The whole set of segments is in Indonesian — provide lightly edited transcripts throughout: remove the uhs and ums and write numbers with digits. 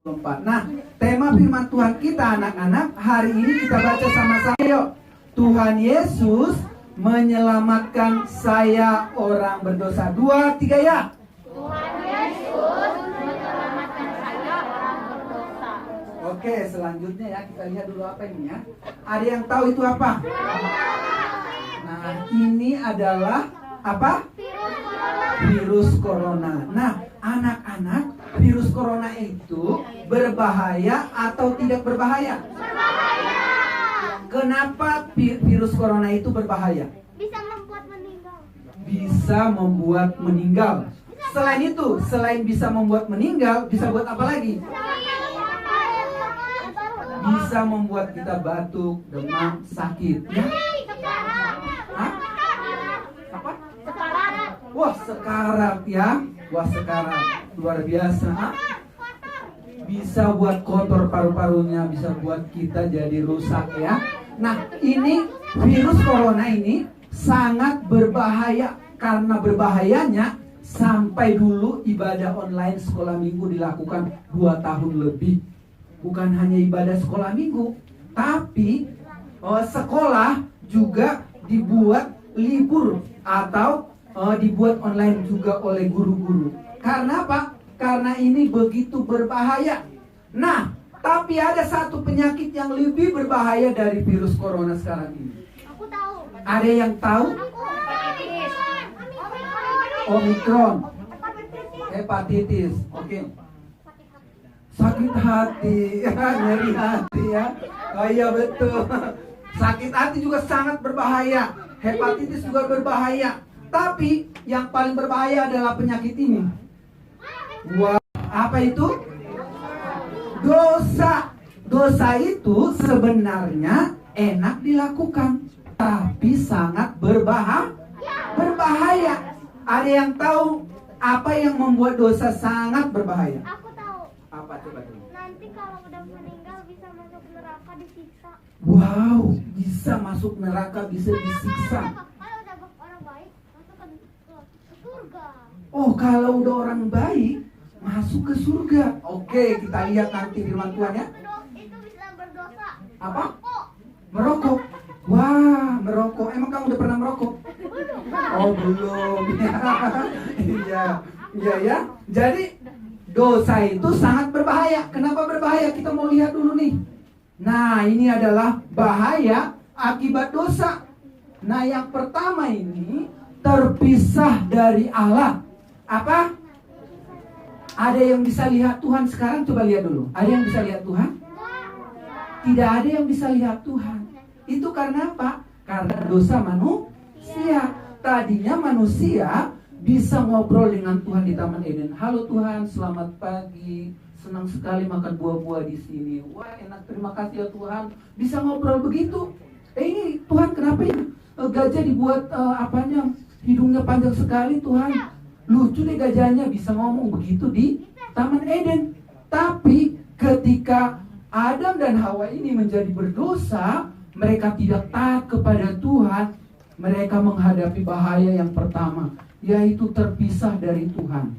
Nah, tema firman Tuhan kita anak-anak hari ini kita baca sama-sama. Yuk. Tuhan Yesus menyelamatkan saya orang berdosa. 2, 3 ya. Tuhan Yesus menyelamatkan saya orang berdosa. Oke, selanjutnya ya kita lihat dulu apa ini ya. Ada yang tahu itu apa? Nah, ini adalah apa? Virus corona. Nah, anak-anak, virus corona itu berbahaya atau tidak berbahaya? Berbahaya. Kenapa virus corona itu berbahaya? Bisa membuat meninggal. Bisa membuat meninggal. Selain itu, selain bisa membuat meninggal, bisa buat apa lagi? Bisa membuat kita batuk, demam, sakit. Ya? Hah? Apa? Wah, sekarat ya. Wah, sekarat. Luar biasa. Hah? Bisa buat kotor paru-parunya, bisa buat kita jadi rusak ya. Nah, ini virus corona ini sangat berbahaya. Karena berbahayanya sampai dulu ibadah online sekolah minggu dilakukan 2 tahun lebih. Bukan hanya ibadah sekolah minggu, tapi sekolah juga dibuat libur atau dibuat online juga oleh guru-guru. Karena apa? Karena ini begitu berbahaya. Nah, tapi ada satu penyakit yang lebih berbahaya dari virus corona sekarang ini. Aku tahu. Ada yang tahu? Omikron, hepatitis. Oke. Sakit hati, nyeri hati ya. Oh iya betul. Sakit hati juga sangat berbahaya. Hepatitis juga berbahaya. Tapi yang paling berbahaya adalah penyakit ini. Wah, apa itu? Dosa. Dosa itu sebenarnya enak dilakukan, tapi sangat berbahaya. Ada yang tahu apa yang membuat dosa sangat berbahaya? Aku tahu. Apa coba tuh? Nanti kalau udah meninggal bisa masuk neraka disiksa. Wow, bisa masuk neraka, bisa disiksa. Kalau udah orang baik masuk ke surga. Oh, kalau udah orang baik masuk ke surga. Oke, kita lihat nanti firman Tuhan ya. Itu bisa berdosa. Apa? Merokok. Wah, merokok. Emang kamu udah pernah merokok? Oh, belum. Iya. Iya ya. Jadi dosa itu sangat berbahaya. Kenapa berbahaya? Kita mau lihat dulu nih. Nah, ini adalah bahaya akibat dosa. Nah, yang pertama ini terpisah dari Allah. Apa? Ada yang bisa lihat Tuhan sekarang? Coba lihat dulu. Ada yang bisa lihat Tuhan? Tidak ada yang bisa lihat Tuhan. Itu karena apa? Karena dosa manusia. Tadinya manusia bisa ngobrol dengan Tuhan di Taman Eden. Halo Tuhan, selamat pagi. Senang sekali makan buah-buah di sini. Wah, enak, terima kasih ya Tuhan. Bisa ngobrol begitu. Ini Tuhan kenapa ya? Gajah dibuat apanya? Hidungnya panjang sekali Tuhan. Lucu deh gajahnya, bisa ngomong begitu di Taman Eden. Tapi ketika Adam dan Hawa ini menjadi berdosa, mereka tidak taat kepada Tuhan. Mereka menghadapi bahaya yang pertama, yaitu terpisah dari Tuhan.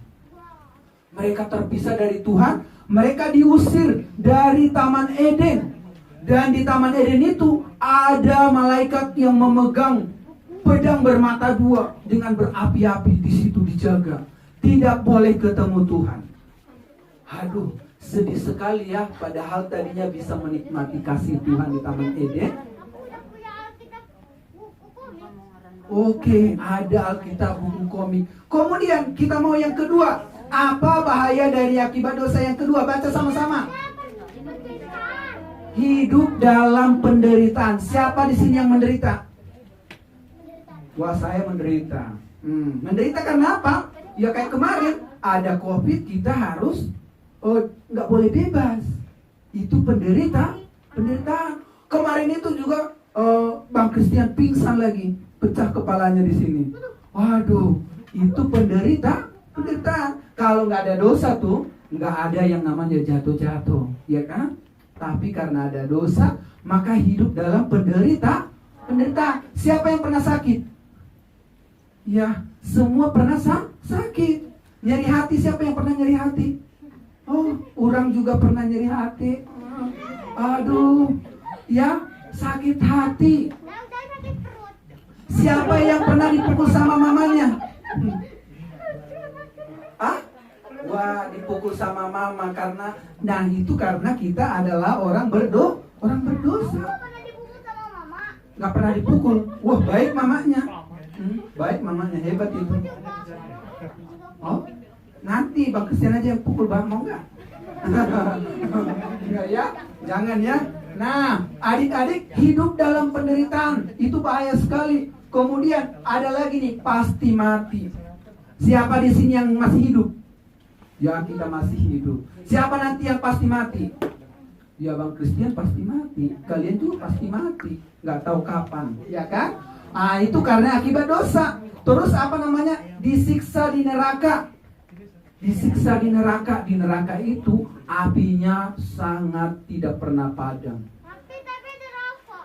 Mereka terpisah dari Tuhan. Mereka diusir dari Taman Eden. Dan di Taman Eden itu ada malaikat yang memegang pedang bermata 2 dengan berapi-api, di situ dijaga. Tidak boleh ketemu Tuhan. Aduh, sedih sekali ya. Padahal tadinya bisa menikmati kasih Tuhan di Taman Eden. Oke, ada Alkitab, buku komik. Kemudian kita mau yang kedua. Apa bahaya dari akibat dosa yang kedua? Baca sama-sama. Hidup dalam penderitaan. Siapa di sini yang menderita? Wah, saya menderita. Menderita karena apa? Ya kayak kemarin ada COVID, kita harus nggak boleh bebas. Itu penderitaan. Kemarin itu juga Bang Christian pingsan lagi, pecah kepalanya di sini. Waduh, itu penderitaan. Kalau nggak ada dosa tuh, nggak ada yang namanya jatuh-jatuh, ya kan? Tapi karena ada dosa, maka hidup dalam penderitaan. Siapa yang pernah sakit? Ya, semua pernah sakit. Nyeri hati, siapa yang pernah nyeri hati? Oh, orang juga pernah nyeri hati. Aduh, ya sakit hati. Udah sakit perut. Siapa yang pernah dipukul sama mamanya? Ah? Wah, dipukul sama mama karena, nah itu karena kita adalah orang berdosa. Pernah dipukul sama mama. Nggak pernah dipukul. Wah, baik mamanya. Baik mamanya, hebat itu. Oh, nanti Bang Christian aja yang pukul Bang, mau nggak? Enggak ya, jangan ya. Nah, adik-adik hidup dalam penderitaan itu bahaya sekali. Kemudian ada lagi nih, pasti mati. Siapa di sini yang masih hidup? Ya, kita masih hidup. Siapa nanti yang pasti mati? Ya, Bang Christian pasti mati. Kalian juga pasti mati. Nggak tahu kapan, ya kan? Ah, itu karena akibat dosa. Terus apa namanya? Disiksa di neraka. Disiksa di neraka. Di neraka itu apinya sangat tidak pernah padam. Tapi ada lava.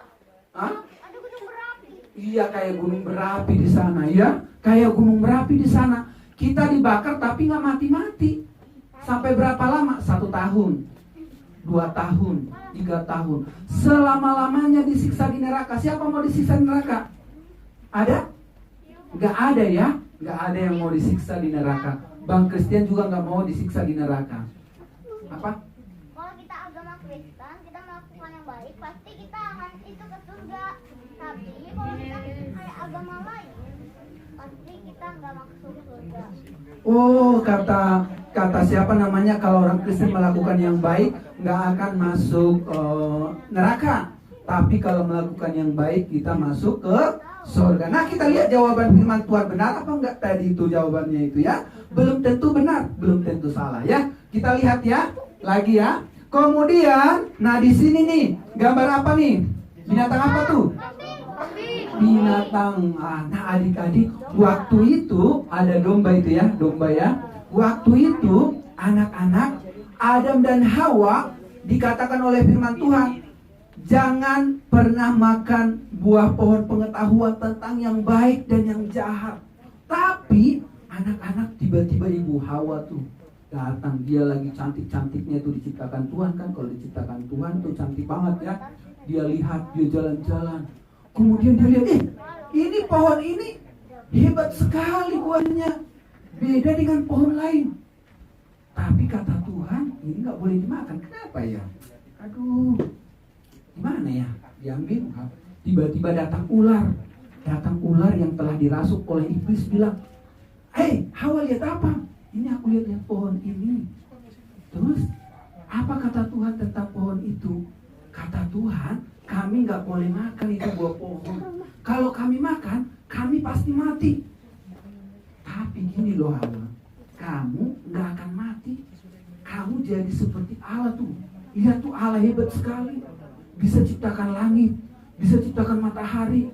Hah? Ada gunung berapi. Iya, kayak gunung berapi di sana, ya. Kayak gunung berapi di sana. Kita dibakar tapi nggak mati-mati. Sampai berapa lama? 1 tahun, 2 tahun, 3 tahun. Selama-lamanya disiksa di neraka. Siapa mau disiksa di neraka? Ada? Nggak ada ya. Nggak ada yang mau disiksa di neraka. Bang Christian juga nggak mau disiksa di neraka. Apa? Kalau kita agama Kristen, kita melakukan yang baik, pasti kita akan itu ke surga. Tapi kalau kita kayak agama lain, pasti kita nggak masuk surga. Oh, kata siapa namanya, kalau orang Kristen melakukan yang baik nggak akan masuk neraka. Tapi kalau melakukan yang baik kita masuk ke surga. Nah, kita lihat jawaban firman Tuhan benar apa enggak tadi itu jawabannya itu ya. Belum tentu benar, belum tentu salah ya. Kita lihat ya, lagi ya. Kemudian, nah di sini nih, gambar apa nih? Binatang apa tuh? Binatang. Nah, adik-adik, waktu itu ada domba itu ya, domba ya. Waktu itu anak-anak Adam dan Hawa dikatakan oleh firman Tuhan, jangan pernah makan buah pohon pengetahuan tentang yang baik dan yang jahat. Tapi anak-anak tiba-tiba ibu Hawa tuh datang, dia lagi cantik-cantiknya tuh diciptakan Tuhan kan. Kalau diciptakan Tuhan tuh cantik banget ya. Dia lihat, dia jalan-jalan. Kemudian dia lihat, ini pohon ini hebat sekali buahnya. Beda dengan pohon lain. Tapi kata Tuhan, ini nggak boleh dimakan. Kenapa ya? Aduh, gimana ya? Diambil. Tiba-tiba datang ular. Datang ular yang telah dirasuk oleh iblis bilang, hei, Hawa lihat apa? Ini aku lihat pohon ini. Terus, apa kata Tuhan tentang pohon itu? Kata Tuhan, kami nggak boleh makan itu buah pohon. Kalau kami makan, kami pasti mati. Tapi gini loh Hawa, kamu nggak akan mati. Kamu jadi seperti Allah tuh. Lihat tuh, Allah hebat sekali. Bisa ciptakan langit, bisa ciptakan matahari,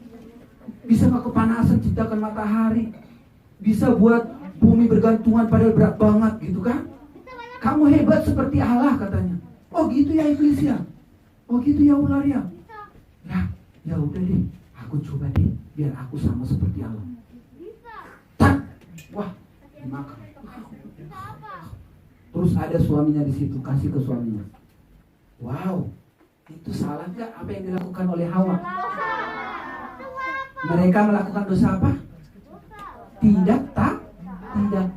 bisa nggak kepanasan ciptakan matahari, bisa buat bumi bergantungan padahal berat banget gitu kan. Kamu hebat seperti Allah katanya. Oh gitu ya iblis ya. Oh gitu ya ular ya. Nah, ya udah deh, aku coba deh biar aku sama seperti Allah. Tak. Wah, dimakan. Terus ada suaminya di situ, kasih ke suaminya. Wow, itu salah nggak apa yang dilakukan oleh Hawa? Mereka melakukan dosa apa? Tidak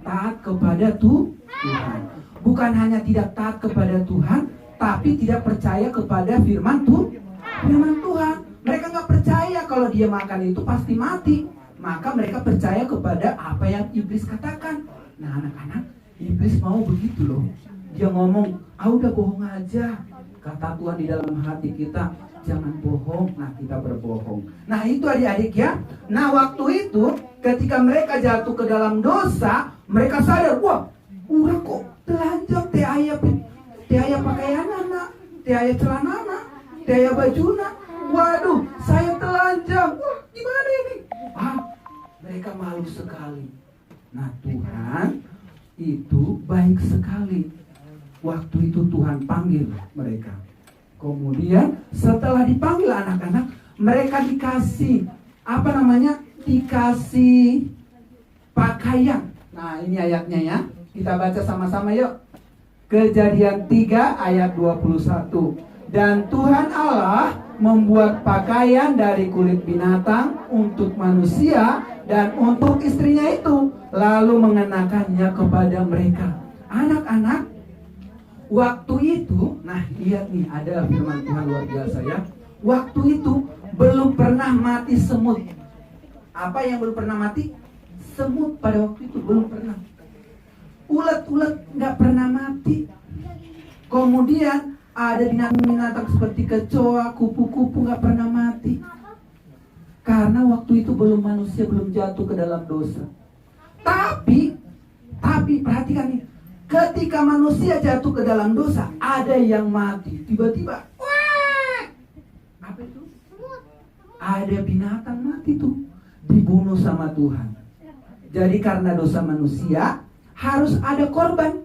taat kepada Tuhan. Bukan hanya tidak taat kepada Tuhan, tapi tidak percaya kepada firman Tuhan. Mereka nggak percaya kalau dia makan itu pasti mati. Maka mereka percaya kepada apa yang iblis katakan. Nah anak-anak, iblis mau begitu loh. Dia ngomong, udah bohong aja. Kata Tuhan di dalam hati kita, jangan bohong. Nah kita berbohong. Nah itu adik-adik ya. Nah waktu itu ketika mereka jatuh ke dalam dosa, mereka sadar, wah urang kok telanjang, teh ayah pakaian anak, teh ayah celana anak, teh ayah bajuna. Waduh, saya telanjang. Wah gimana ini? Mereka malu sekali. Nah Tuhan itu baik sekali. Waktu itu Tuhan panggil mereka. Kemudian setelah dipanggil anak-anak, mereka dikasih dikasih pakaian. Nah ini ayatnya ya. Kita baca sama-sama yuk. Kejadian 3 ayat 21. Dan Tuhan Allah membuat pakaian dari kulit binatang untuk manusia dan untuk istrinya itu, lalu mengenakannya kepada mereka. Anak-anak, waktu itu, nah lihat nih, ada firman Tuhan luar biasa ya. Waktu itu belum pernah mati semut. Apa yang belum pernah mati? Semut pada waktu itu belum pernah. Ulat-ulat nggak pernah mati. Kemudian ada binatang-binatang seperti kecoa, kupu-kupu nggak pernah mati. Karena waktu itu belum manusia belum jatuh ke dalam dosa. Tapi perhatikan nih, ketika manusia jatuh ke dalam dosa, ada yang mati. Tiba-tiba, wah, apa itu? Ada binatang mati tuh, dibunuh sama Tuhan. Jadi karena dosa manusia, harus ada korban.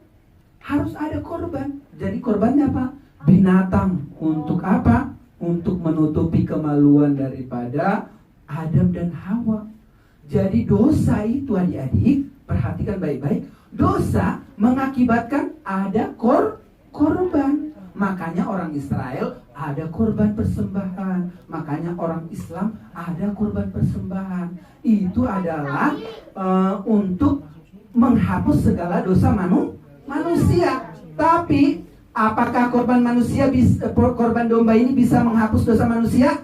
Harus ada korban. Jadi korbannya apa? Binatang. Untuk apa? Untuk menutupi kemaluan daripada Adam dan Hawa. Jadi dosa itu adik-adik, perhatikan baik-baik. Dosa mengakibatkan ada korban. Makanya orang Israel ada korban persembahan. Makanya orang Islam ada korban persembahan. Itu adalah untuk menghapus segala dosa manusia. Tapi apakah korban korban domba ini bisa menghapus dosa manusia?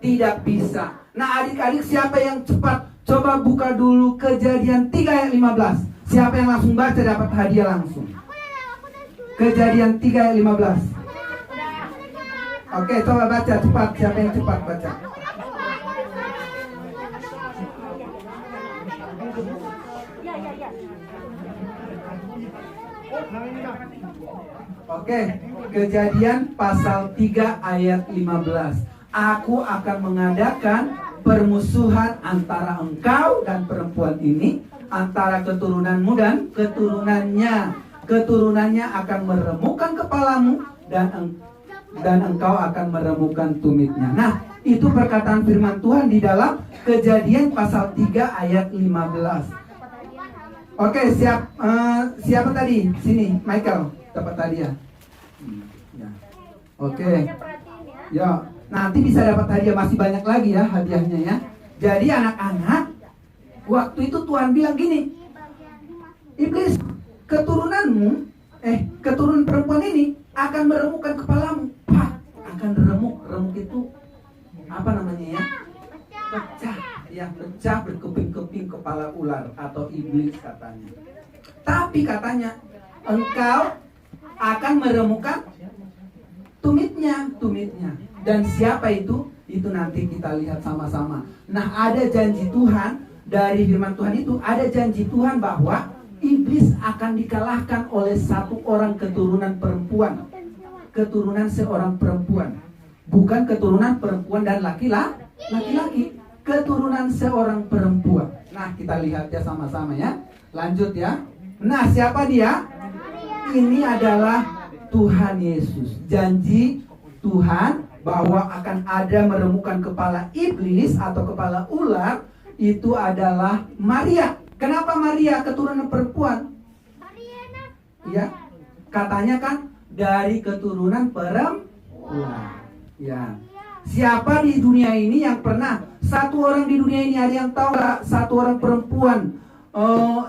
Tidak bisa. Nah adik-adik, siapa yang cepat? Coba buka dulu Kejadian 3 ayat 15. Siapa yang langsung baca dapat hadiah langsung. Kejadian 3 ayat 15. Oke, coba baca cepat. Siapa yang cepat baca? Oke, Kejadian pasal 3 ayat 15. Aku akan mengadakan permusuhan antara engkau dan perempuan ini, antara keturunanmu dan keturunannya. Keturunannya akan meremukkan kepalamu dan engkau akan meremukkan tumitnya. Nah, itu perkataan firman Tuhan di dalam Kejadian pasal 3 ayat 15. Oke, siapa tadi? Sini, Michael, dapat hadiah. Ya. Oke. Ya, nanti bisa dapat hadiah, masih banyak lagi ya hadiahnya ya. Jadi anak-anak, waktu itu Tuhan bilang gini, iblis, keturunanmu, keturunan perempuan ini akan meremukkan kepalamu. Pak, akan remuk itu apa namanya ya? Pecah. Ya, pecah berkeping-keping kepala ular atau iblis katanya. Tapi katanya engkau akan meremukkan tumitnya. Dan siapa itu? Itu nanti kita lihat sama-sama. Nah, ada janji Tuhan dari firman Tuhan itu, ada janji Tuhan bahwa iblis akan dikalahkan oleh satu orang keturunan perempuan. Keturunan seorang perempuan. Bukan keturunan perempuan dan laki-laki. Keturunan seorang perempuan. Nah, kita lihat ya sama-sama ya. Lanjut ya. Nah, siapa dia? Ini adalah Tuhan Yesus. Janji Tuhan bahwa akan ada meremukkan kepala iblis atau kepala ular, itu adalah Maria. Kenapa Maria keturunan perempuan? Ya, katanya kan dari keturunan perempuan. Ya. Siapa di dunia ini yang pernah, satu orang di dunia ini, ada yang tahu gak, satu orang perempuan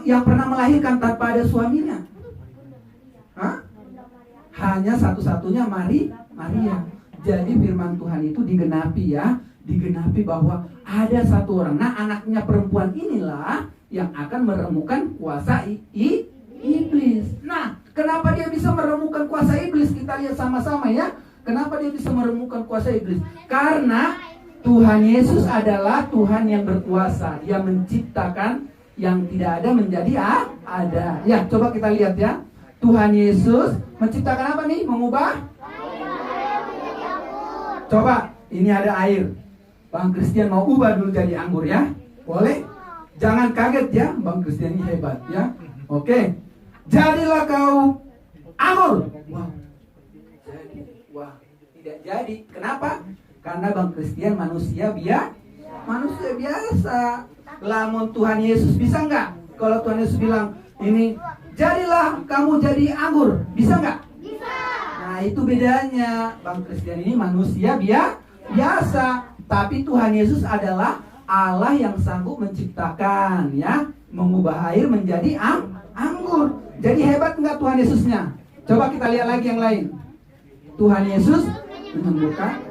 yang pernah melahirkan tanpa ada suaminya? Hah? Hanya satu-satunya Maria. Jadi firman Tuhan itu digenapi ya, digenapi bahwa ada satu orang. Nah, anaknya perempuan inilah yang akan meremukkan kuasa iblis. Nah, kenapa dia bisa meremukkan kuasa iblis? Kita lihat sama-sama ya. Kenapa dia bisa meremukkan kuasa iblis? Karena Tuhan Yesus adalah Tuhan yang berkuasa. Dia menciptakan yang tidak ada menjadi ada. Ya, coba kita lihat ya. Tuhan Yesus menciptakan apa nih? Mengubah? Coba, ini ada air. Bang Christian mau ubah dulu jadi anggur ya. Boleh? Jangan kaget ya, Bang Christian ini hebat ya. Oke. Jadilah kau anggur. Wah, tidak jadi. Kenapa? Karena Bang Christian manusia biasa. Lamun Tuhan Yesus bisa nggak? Kalau Tuhan Yesus bilang, Ini, jadilah kamu jadi anggur. Bisa nggak? Bisa. Nah itu bedanya. Bang Christian ini manusia biasa. Tapi Tuhan Yesus adalah Allah yang sanggup menciptakan, ya, mengubah air menjadi anggur. Jadi hebat nggak Tuhan Yesusnya? Coba kita lihat lagi yang lain. Tuhan Yesus menyembuhkan.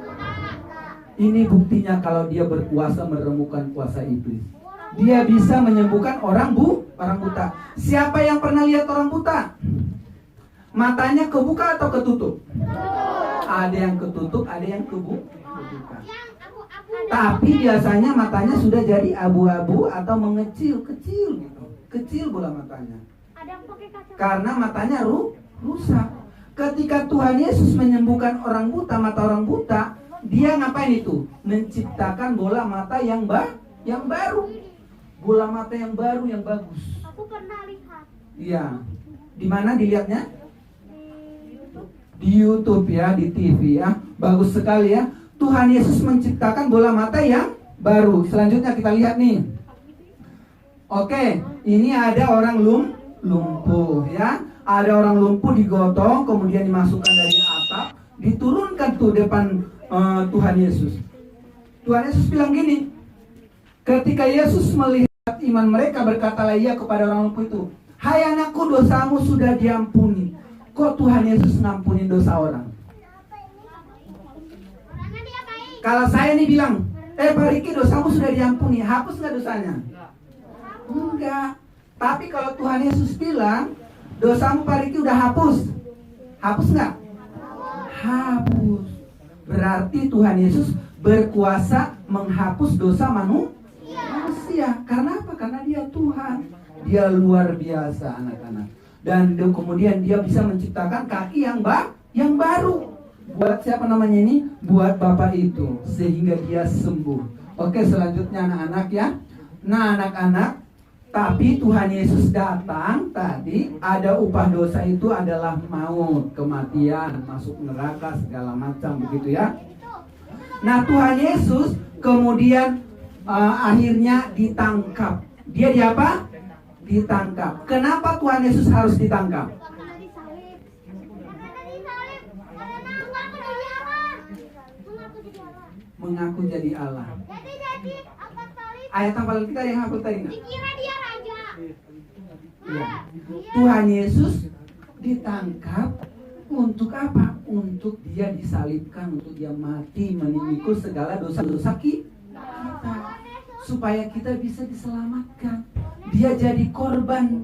Ini buktinya kalau dia berkuasa meremukkan kuasa iblis. Dia bisa menyembuhkan orang buta. Siapa yang pernah lihat orang buta? Matanya kebuka atau ketutup? Ada yang ketutup, ada yang kebuka. Tapi biasanya matanya sudah jadi abu-abu atau mengecil gitu. Kecil bola matanya. Karena matanya rusak. Ketika Tuhan Yesus menyembuhkan orang buta, mata orang buta, dia ngapain itu? Menciptakan bola mata yang baru. Bola mata yang baru, yang bagus. Aku pernah lihat. Iya. Di mana dilihatnya? Di YouTube ya, di TV ya. Bagus sekali ya. Tuhan Yesus menciptakan bola mata yang baru. Selanjutnya kita lihat nih. Oke, ini ada orang lumpuh ya. Ada orang lumpuh digotong, kemudian dimasukkan dari atap, diturunkan tuh depan Tuhan Yesus. Tuhan Yesus bilang gini, ketika Yesus melihat iman mereka, berkatalah ia kepada orang lumpuh itu, hai anakku, dosamu sudah diampuni. Kok Tuhan Yesus ngampunin dosa orang? Kalau saya nih bilang, Pak Riki, dosamu sudah diampuni, hapus nggak dosanya? Enggak. Tapi kalau Tuhan Yesus bilang, dosamu Pak Riki udah hapus, hapus nggak? Hapus. Berarti Tuhan Yesus berkuasa menghapus dosa manusia. Karena apa? Karena dia Tuhan. Dia luar biasa, anak-anak. Dan kemudian dia bisa menciptakan kaki yang baru. Buat siapa namanya ini? Buat bapak itu. Sehingga dia sembuh. Oke, selanjutnya anak-anak ya. Nah anak-anak, tapi Tuhan Yesus datang tadi, ada upah dosa itu adalah maut, kematian, masuk neraka, segala macam begitu ya. Nah Tuhan Yesus kemudian akhirnya ditangkap. Dia di apa? Ditangkap. Kenapa Tuhan Yesus harus ditangkap? Mengaku jadi Allah. Ayat hafalan kita yang hafal tadi nggak? Dikira dia raja. Ya. Tuhan Yesus ditangkap untuk apa? Untuk dia disalibkan, untuk dia mati menimikul segala dosa-dosa kita, supaya kita bisa diselamatkan. Dia jadi korban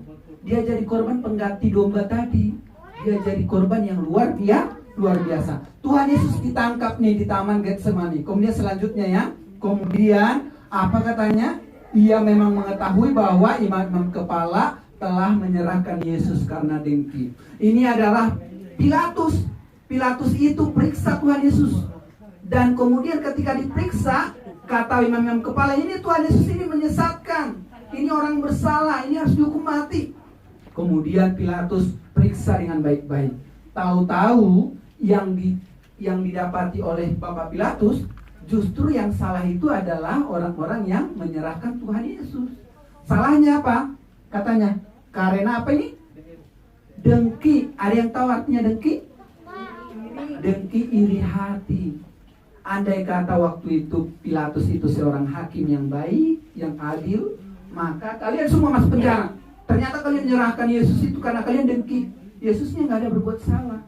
pengganti domba tadi. Dia jadi korban yang luar biasa. Tuhan Yesus ditangkap nih di Taman Getsemani. Kemudian selanjutnya ya, kemudian apa katanya? Ia memang mengetahui bahwa imam kepala telah menyerahkan Yesus karena dengki. Ini adalah Pilatus. Pilatus itu periksa Tuhan Yesus. Dan kemudian ketika diperiksa, kata imam kepala, ini Tuhan Yesus ini menyesatkan. Ini orang bersalah, ini harus dihukum mati. Kemudian Pilatus periksa dengan baik-baik. Tahu-tahu yang didapati oleh Bapak Pilatus, justru yang salah itu adalah orang-orang yang menyerahkan Tuhan Yesus. Salahnya apa? Katanya, karena apa ini? Dengki. Ada yang tahu artinya dengki? Dengki, iri hati. Andai kata waktu itu Pilatus itu seorang hakim yang baik, yang adil, maka kalian semua masuk penjara. Ternyata kalian menyerahkan Yesus itu karena kalian dengki. Yesusnya nggak ada berbuat salah,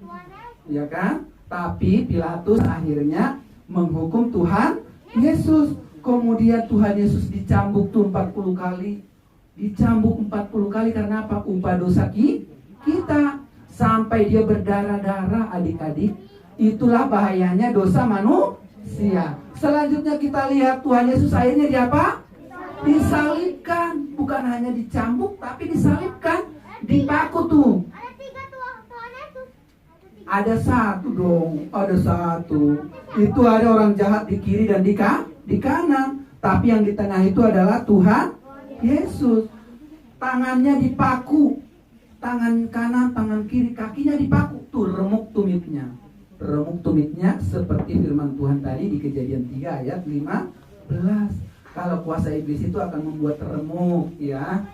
ya kan? Tapi Pilatus akhirnya menghukum Tuhan Yesus. Kemudian Tuhan Yesus dicambuk tuh 40 kali. Dicambuk 40 kali karena apa? Upah dosa kita. Sampai dia berdarah-darah, adik-adik. Itulah bahayanya dosa manusia. Selanjutnya kita lihat Tuhan Yesus akhirnya di apa? Disalibkan. Bukan hanya dicambuk, tapi disalibkan. Dipaku tuh. Ada satu dong, ada satu. Itu ada orang jahat di kiri dan di kanan. Tapi yang di tengah itu adalah Tuhan Yesus. Tangannya dipaku, tangan kanan, tangan kiri, kakinya dipaku. Tuh remuk tumitnya. Remuk tumitnya seperti firman Tuhan tadi di Kejadian 3 ayat 15. Kalau kuasa iblis itu akan membuat remuk ya.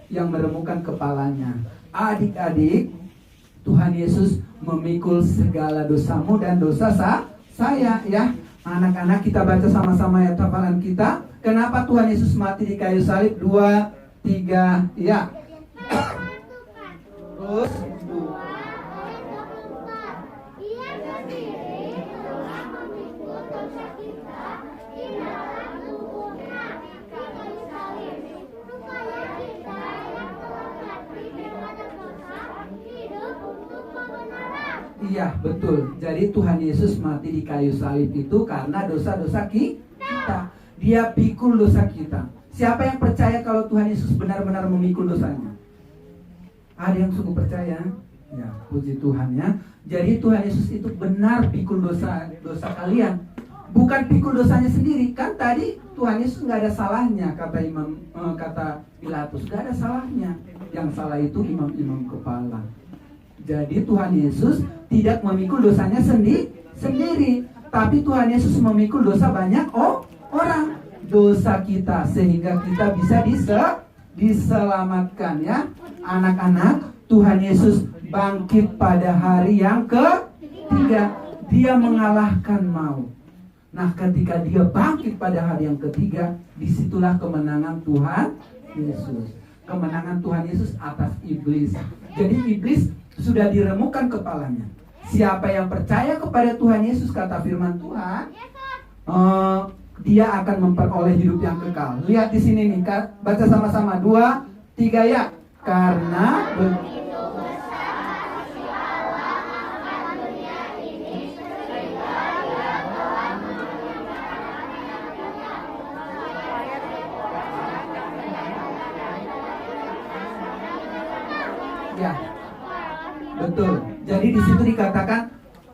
yang meremukkan kepalanya. Adik-adik, Tuhan Yesus memikul segala dosamu dan dosa saya ya. Anak-anak, kita baca sama-sama ya hafalan kita. Kenapa Tuhan Yesus mati di kayu salib? 2, 3, ya. Terus Ia sendiri telah memikul dosa kita di dalam tubuhnya di kayu salib, supaya kita yang telah mati daripada dosa hidup untuk kebenaran. iya, betul. Jadi Tuhan Yesus mati di kayu salib itu karena dosa-dosa kita. Dia pikul dosa kita. Siapa yang percaya kalau Tuhan Yesus benar-benar memikul dosanya? Ada yang sungguh percaya? Ya, puji Tuhan ya. Jadi Tuhan Yesus itu benar pikul dosa kalian. Bukan pikul dosanya sendiri. Kan tadi Tuhan Yesus nggak ada salahnya, kata Pilatus, nggak ada salahnya. Yang salah itu imam-imam kepala. Jadi Tuhan Yesus tidak memikul dosanya sendiri, tapi Tuhan Yesus memikul dosa banyak orang, dosa kita, sehingga kita bisa diselamatkan ya. Anak-anak, Tuhan Yesus bangkit pada hari yang ketiga. Dia mengalahkan maut. Nah, ketika dia bangkit pada hari yang ketiga, disitulah kemenangan Tuhan Yesus. Kemenangan Tuhan Yesus atas iblis. Jadi iblis sudah diremukkan kepalanya. Siapa yang percaya kepada Tuhan Yesus, kata firman Tuhan, dia akan memperoleh hidup yang kekal. Lihat di sini nih, baca sama-sama 2, 3 ya. Karena Begitu besar kasih Allah akan dunia ini, sehingga Ia telah memberikan anaknya, supaya setiap orang yang ya, betul. Jadi di situ dikatakan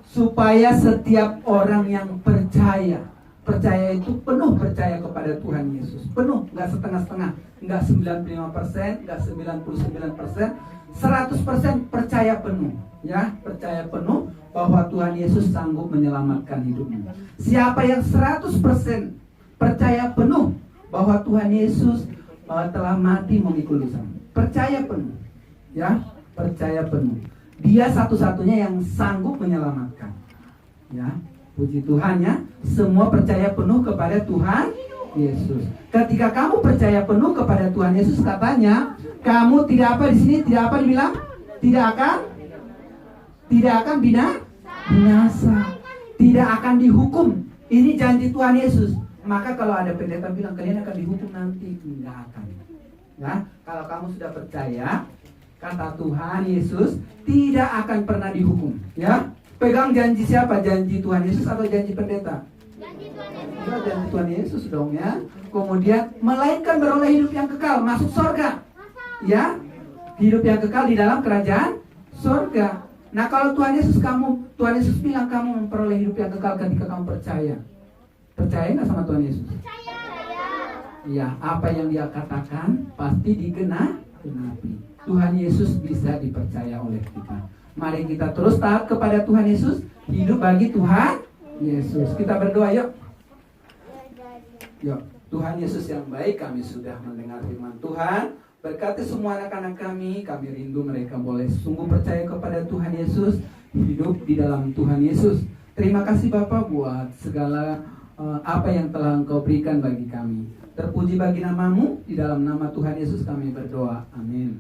supaya setiap orang yang percaya itu penuh percaya kepada Tuhan Yesus. Penuh, nggak setengah-setengah, nggak 95%, nggak 99%, 100% percaya penuh. Ya, percaya penuh bahwa Tuhan Yesus sanggup menyelamatkan hidupmu. Siapa yang 100% percaya penuh bahwa Tuhan Yesus telah mati memikul dosa, percaya penuh. Ya, percaya penuh. Dia satu-satunya yang sanggup menyelamatkan. Ya, puji Tuhan ya. Semua percaya penuh kepada Tuhan Yesus. Ketika kamu percaya penuh kepada Tuhan Yesus, katanya kamu tidak apa di sini, tidak apa dibilang? Tidak akan binasa. Tidak akan dihukum. Ini janji Tuhan Yesus. Maka kalau ada pendeta bilang kalian akan dihukum nanti, tidak akan. Ya, kalau kamu sudah percaya, kata Tuhan Yesus tidak akan pernah dihukum. Ya, pegang janji siapa? Janji Tuhan Yesus atau janji pendeta? Janji Tuhan Yesus. Ya, janji Tuhan Yesus dong ya. Kemudian melainkan beroleh hidup yang kekal, masuk surga. Ya, hidup yang kekal di dalam kerajaan surga. Nah, kalau Tuhan Yesus bilang kamu memperoleh hidup yang kekal ketika kamu percaya. Percaya nggak sama Tuhan Yesus? Percaya. Ya, apa yang dia katakan pasti digenapi. Tuhan Yesus bisa dipercaya oleh kita. Mari kita terus taat kepada Tuhan Yesus, hidup bagi Tuhan Yesus. Kita berdoa yuk. Yuk, Tuhan Yesus yang baik, kami sudah mendengar firman Tuhan. Berkati semua anak-anak kami rindu mereka boleh sungguh percaya kepada Tuhan Yesus, hidup di dalam Tuhan Yesus. Terima kasih Bapak buat segala apa yang telah Engkau berikan bagi kami. Terpuji bagi namamu, di dalam nama Tuhan Yesus kami berdoa. Amin.